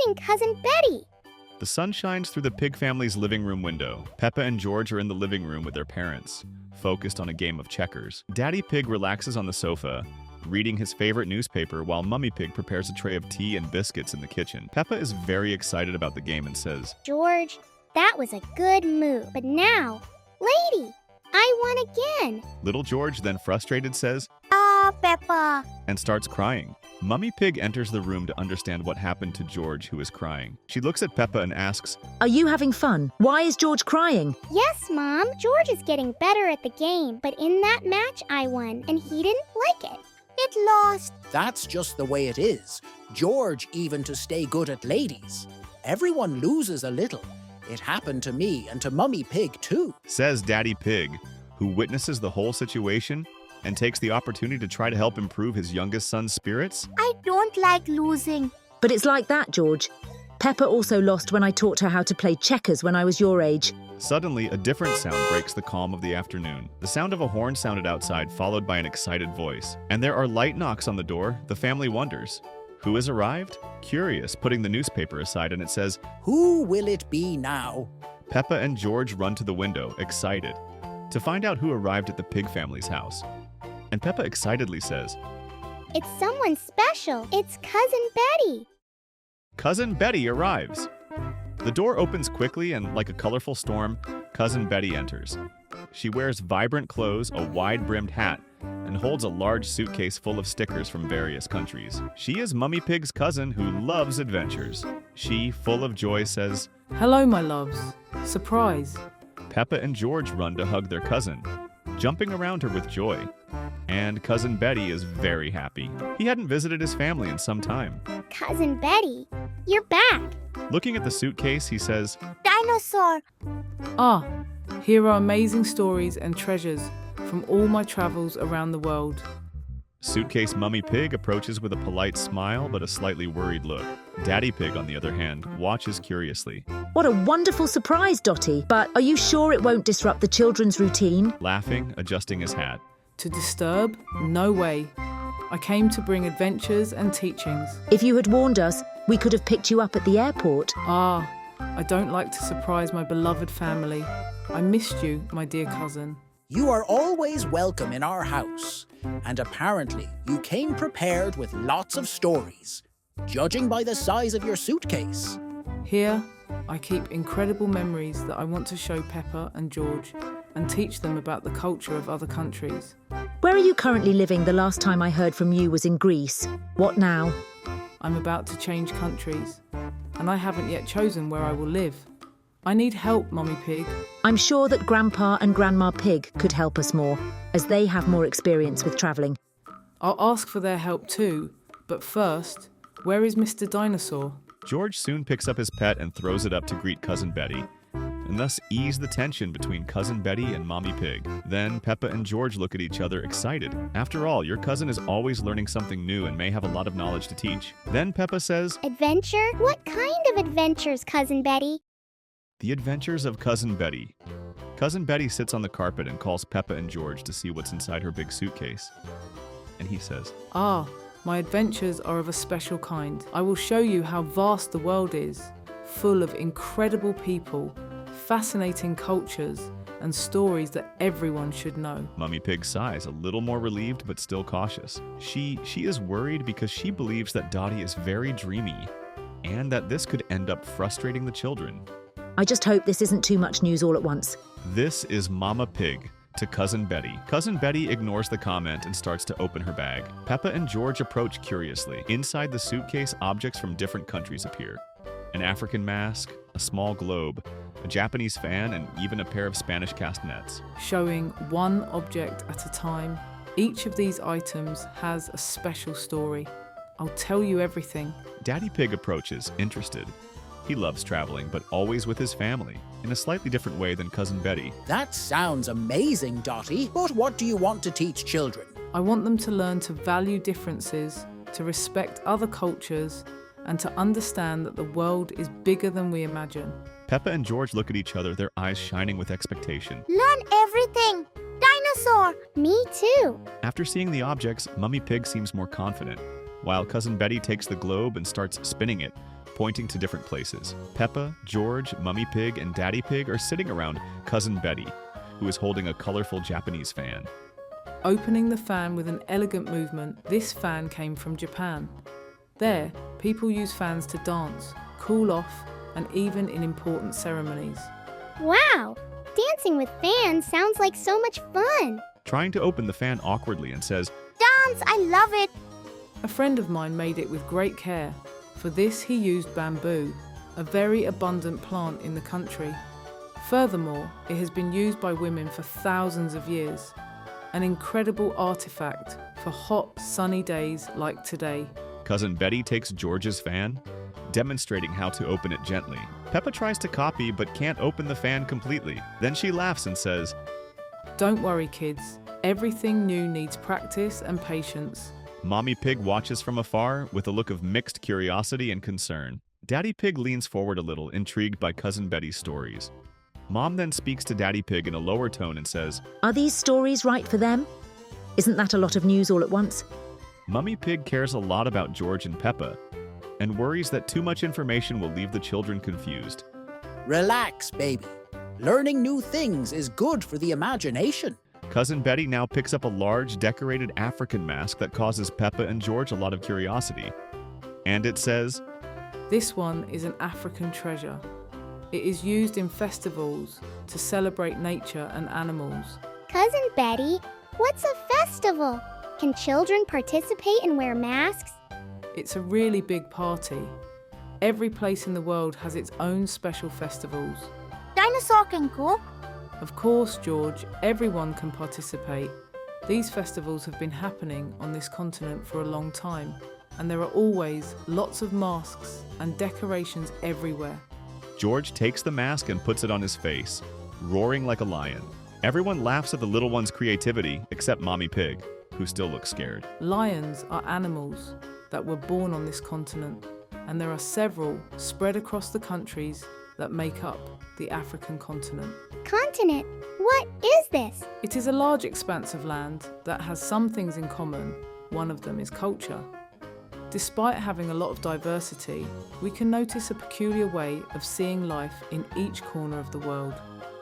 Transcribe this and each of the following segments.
meeting Cousin Betty. The sun shines through the Pig family's living room window. Peppa and George are in the living room with their parents, focused on a game of checkers. Daddy Pig relaxes on the sofa, reading his favorite newspaper while Mummy Pig prepares a tray of tea and biscuits in the kitchen. Peppa is very excited about the game and says, George, that was a good move. But now, lady, I won again. Little George, then frustrated, says, Peppa. and starts crying. Mummy Pig enters the room to understand what happened to George, who is crying. She looks at Peppa and asks, Are you having fun? Why is George crying? Yes, Mom. George is getting better at the game, but in that match I won, and he didn't like it. It lost. That's just the way it is. George even to stay good at ladies. Everyone loses a little. It happened to me and to Mummy Pig too, says Daddy Pig, who witnesses the whole situation and takes the opportunity to try to help improve his youngest son's spirits. I don't like losing. But it's like that, George. Peppa also lost when I taught her how to play checkers when I was your age. Suddenly, a different sound breaks the calm of the afternoon. The sound of a horn sounded outside, followed by an excited voice. And there are light knocks on the door. The family wonders, who has arrived? Curious, putting the newspaper aside, and it says, Who will it be now? Peppa and George run to the window, excited, to find out who arrived at the Pig family's house. And Peppa excitedly says, It's someone special. It's Cousin Betty. Cousin Betty arrives. The door opens quickly and, like a colorful storm, Cousin Betty enters. She wears vibrant clothes, a wide-brimmed hat, and holds a large suitcase full of stickers from various countries. She is Mummy Pig's cousin who loves adventures. She, full of joy, says, Hello, my loves. Surprise. Peppa and George run to hug their cousin, jumping around her with joy. And Cousin Betty is very happy. He hadn't visited his family in some time. Cousin Betty, you're back. Looking at the suitcase, he says, Dinosaur. Ah, here are amazing stories and treasures from all my travels around the world. Suitcase Mummy Pig approaches with a polite smile but a slightly worried look. Daddy Pig, on the other hand, watches curiously. What a wonderful surprise, Dottie. But are you sure it won't disrupt the children's routine? Laughing, adjusting his hat. To disturb? No way. I came to bring adventures and teachings. If you had warned us, we could have picked you up at the airport. Ah, I don't like to surprise my beloved family. I missed you, my dear cousin. You are always welcome in our house. And apparently, you came prepared with lots of stories, judging by the size of your suitcase. Here, I keep incredible memories that I want to show Peppa and George and teach them about the culture of other countries. Where are you currently living? The last time I heard from you was in Greece. What now? I'm about to change countries, and I haven't yet chosen where I will live. I need help, Mummy Pig. I'm sure that Grandpa and Grandma Pig could help us more, as they have more experience with travelling. I'll ask for their help too, but first, where is Mr. Dinosaur? George soon picks up his pet and throws it up to greet Cousin Betty, and thus ease the tension between Cousin Betty and Mommy Pig. Then Peppa and George look at each other excited. After all, your cousin is always learning something new and may have a lot of knowledge to teach. Then Peppa says, Adventure? What kind of adventures, Cousin Betty? The Adventures of Cousin Betty. Cousin Betty sits on the carpet and calls Peppa and George to see what's inside her big suitcase. And he says, Ah, my adventures are of a special kind. I will show you how vast the world is, full of incredible people, fascinating cultures, and stories that everyone should know. Mummy Pig sighs, a little more relieved but still cautious. She is worried because she believes that Dottie is very dreamy and that this could end up frustrating the children. I just hope this isn't too much news all at once. This is Mama Pig to Cousin Betty. Cousin Betty ignores the comment and starts to open her bag. Peppa and George approach curiously. Inside the suitcase, objects from different countries appear. An African mask, a small globe, a Japanese fan, and even a pair of Spanish castanets. Showing one object at a time, each of these items has a special story. I'll tell you everything. Daddy Pig approaches, interested. He loves traveling, but always with his family, in a slightly different way than Cousin Betty. That sounds amazing, Dottie. But what do you want to teach children? I want them to learn to value differences, to respect other cultures, and to understand that the world is bigger than we imagine. Peppa and George look at each other, their eyes shining with expectation. Learn everything. Dinosaur. Me too. After seeing the objects, Mummy Pig seems more confident, while Cousin Betty takes the globe and starts spinning it, pointing to different places. Peppa, George, Mummy Pig, and Daddy Pig are sitting around Cousin Betty, who is holding a colorful Japanese fan. Opening the fan with an elegant movement, this fan came from Japan. There, people use fans to dance, cool off, and even in important ceremonies. Wow! Dancing with fans sounds like so much fun. Trying to open the fan awkwardly and says, Dance, I love it. A friend of mine made it with great care. For this, he used bamboo, a very abundant plant in the country. Furthermore, it has been used by women for thousands of years. An incredible artifact for hot, sunny days like today. Cousin Betty takes George's fan, demonstrating how to open it gently. Peppa tries to copy but can't open the fan completely. Then she laughs and says, Don't worry, kids. Everything new needs practice and patience. Mommy Pig watches from afar with a look of mixed curiosity and concern. Daddy Pig leans forward a little, intrigued by Cousin Betty's stories. Mom then speaks to Daddy Pig in a lower tone and says, Are these stories right for them? Isn't that a lot of news all at once? Mummy Pig cares a lot about George and Peppa and worries that too much information will leave the children confused. Relax, baby. Learning new things is good for the imagination. Cousin Betty now picks up a large decorated African mask that causes Peppa and George a lot of curiosity. And it says, This one is an African treasure. It is used in festivals to celebrate nature and animals. Cousin Betty, what's a festival? Can children participate and wear masks? It's a really big party. Every place in the world has its own special festivals. Dinosaur can go. Of course, George, everyone can participate. These festivals have been happening on this continent for a long time, and there are always lots of masks and decorations everywhere. George takes the mask and puts it on his face, roaring like a lion. Everyone laughs at the little one's creativity, except Mommy Pig, who still looks scared. Lions are animals that were born on this continent, and there are several spread across the countries that make up the African continent. Continent? What is this? It is a large expanse of land that has some things in common. One of them is culture. Despite having a lot of diversity, we can notice a peculiar way of seeing life in each corner of the world.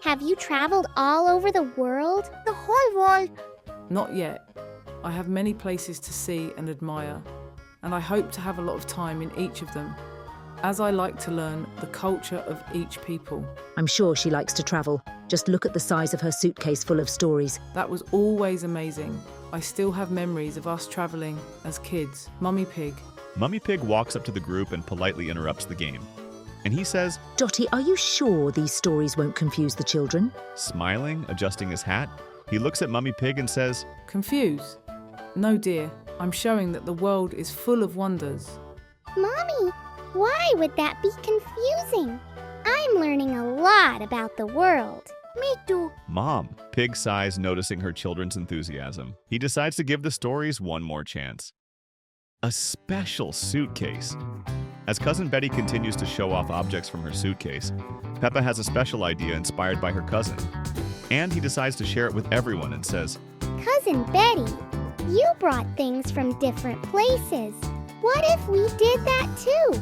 Have you traveled all over the world? The whole world? Not yet. I have many places to see and admire, and I hope to have a lot of time in each of them, as I like to learn the culture of each people. I'm sure she likes to travel. Just look at the size of her suitcase full of stories. That was always amazing. I still have memories of us travelling as kids. Mummy Pig. Mummy Pig walks up to the group and politely interrupts the game. And he says, Dottie, are you sure these stories won't confuse the children? Smiling, adjusting his hat, he looks at Mummy Pig and says, Confuse? No, dear. I'm showing that the world is full of wonders. Mommy, why would that be confusing? I'm learning a lot about the world. Me too. Mom, Pig sighs, noticing her children's enthusiasm. He decides to give the stories one more chance. A special suitcase. As Cousin Betty continues to show off objects from her suitcase, Peppa has a special idea inspired by her cousin. And he decides to share it with everyone and says, Cousin Betty, you brought things from different places. What if we did that too?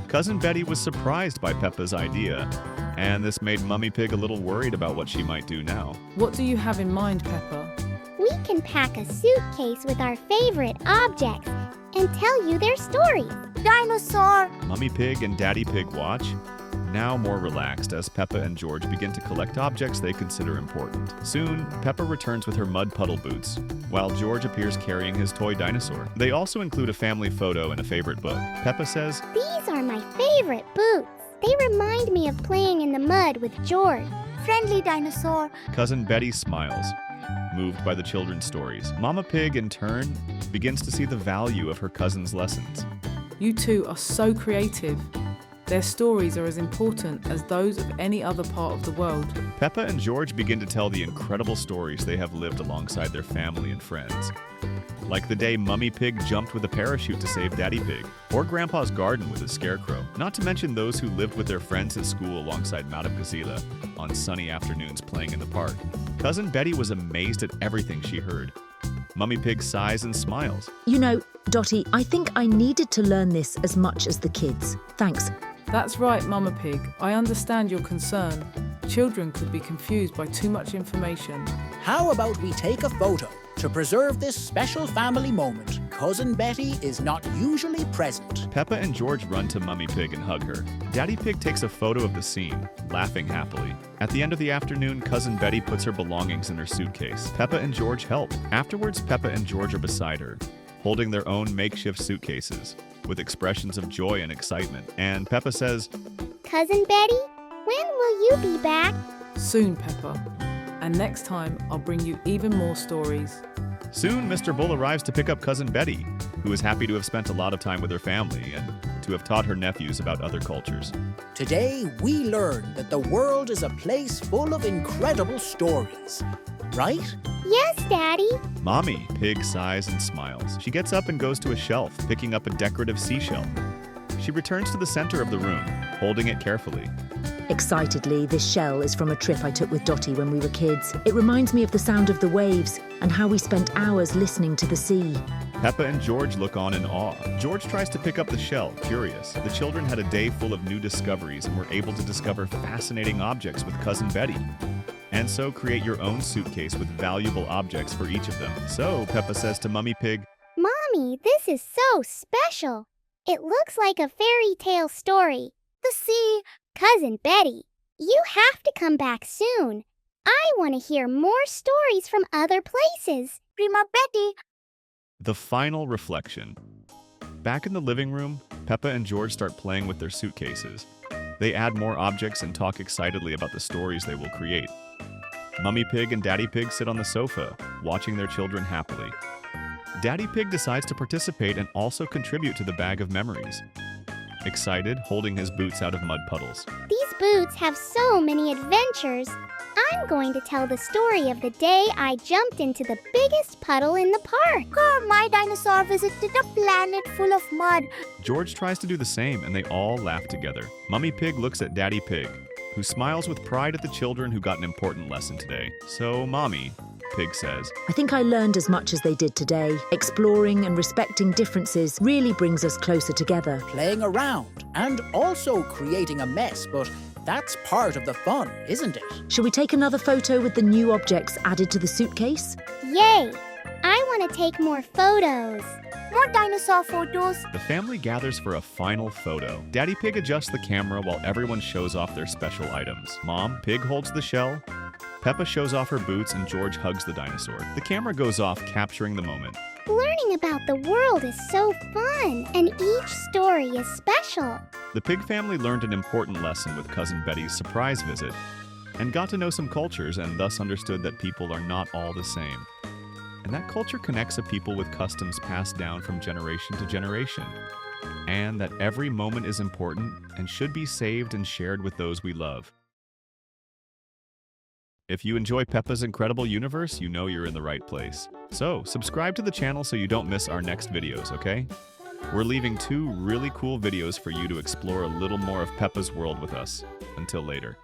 Cousin Betty was surprised by Peppa's idea, and this made Mummy Pig a little worried about what she might do now. What do you have in mind, Peppa? We can pack a suitcase with our favorite objects and tell you their stories. Dinosaur! Mummy Pig and Daddy Pig watch, now more relaxed as Peppa and George begin to collect objects they consider important. Soon, Peppa returns with her mud puddle boots, while George appears carrying his toy dinosaur. They also include a family photo and a favorite book. Peppa says, These are my favorite boots. They remind me of playing in the mud with George. Friendly dinosaur. Cousin Betty smiles, moved by the children's stories. Mama Pig, in turn, begins to see the value of her cousin's lessons. You two are so creative. Their stories are as important as those of any other part of the world. Peppa and George begin to tell the incredible stories they have lived alongside their family and friends. Like the day Mummy Pig jumped with a parachute to save Daddy Pig, or Grandpa's garden with a scarecrow, not to mention those who lived with their friends at school alongside Madame Gazela on sunny afternoons playing in the park. Cousin Betty was amazed at everything she heard. Mummy Pig sighs and smiles. You know, Dottie, I think I needed to learn this as much as the kids. Thanks. That's right, Mama Pig. I understand your concern. Children could be confused by too much information. How about we take a photo to preserve this special family moment? Cousin Betty is not usually present. Peppa and George run to Mummy Pig and hug her. Daddy Pig takes a photo of the scene, laughing happily. At the end of the afternoon, Cousin Betty puts her belongings in her suitcase. Peppa and George help. Afterwards, Peppa and George are beside her, holding their own makeshift suitcases, with expressions of joy and excitement. And Peppa says, Cousin Betty, when will you be back? Soon, Peppa. And next time, I'll bring you even more stories. Soon, Mr. Bull arrives to pick up Cousin Betty, who is happy to have spent a lot of time with her family and to have taught her nephews about other cultures. Today, we learn that the world is a place full of incredible stories, right? Yes, Daddy. Mommy Pig sighs and smiles. She gets up and goes to a shelf, picking up a decorative seashell. She returns to the center of the room, holding it carefully. Excitedly, this shell is from a trip I took with Dottie when we were kids. It reminds me of the sound of the waves and how we spent hours listening to the sea. Peppa and George look on in awe. George tries to pick up the shell, curious. The children had a day full of new discoveries and were able to discover fascinating objects with Cousin Betty. And so create your own suitcase with valuable objects for each of them. So Peppa says to Mummy Pig, Mommy, this is so special. It looks like a fairy tale story. The sea. Cousin Betty, you have to come back soon. I want to hear more stories from other places. Prima Betty. The final reflection. Back in the living room, Peppa and George start playing with their suitcases. They add more objects and talk excitedly about the stories they will create. Mummy Pig and Daddy Pig sit on the sofa, watching their children happily. Daddy Pig decides to participate and also contribute to the bag of memories. Excited, holding his boots out of mud puddles. These boots have so many adventures. I'm going to tell the story of the day I jumped into the biggest puddle in the park. My dinosaur visited a planet full of mud. George tries to do the same, and they all laugh together. Mummy Pig looks at Daddy Pig, who smiles with pride at the children who got an important lesson today. So, Mommy, Pig says, I think I learned as much as they did today. Exploring and respecting differences really brings us closer together. Playing around and also creating a mess, but that's part of the fun, isn't it? Shall we take another photo with the new objects added to the suitcase? Yay! I want to take more photos. More dinosaur photos. The family gathers for a final photo. Daddy Pig adjusts the camera while everyone shows off their special items. Mom Pig holds the shell. Peppa shows off her boots and George hugs the dinosaur. The camera goes off, capturing the moment. Learning about the world is so fun, and each story is special. The Pig family learned an important lesson with Cousin Betty's surprise visit and got to know some cultures and thus understood that people are not all the same. And that culture connects a people with customs passed down from generation to generation. And that every moment is important and should be saved and shared with those we love. If you enjoy Peppa's Incredible Universe, you know you're in the right place. So, subscribe to the channel so you don't miss our next videos, okay? We're leaving 2 really cool videos for you to explore a little more of Peppa's world with us. Until later.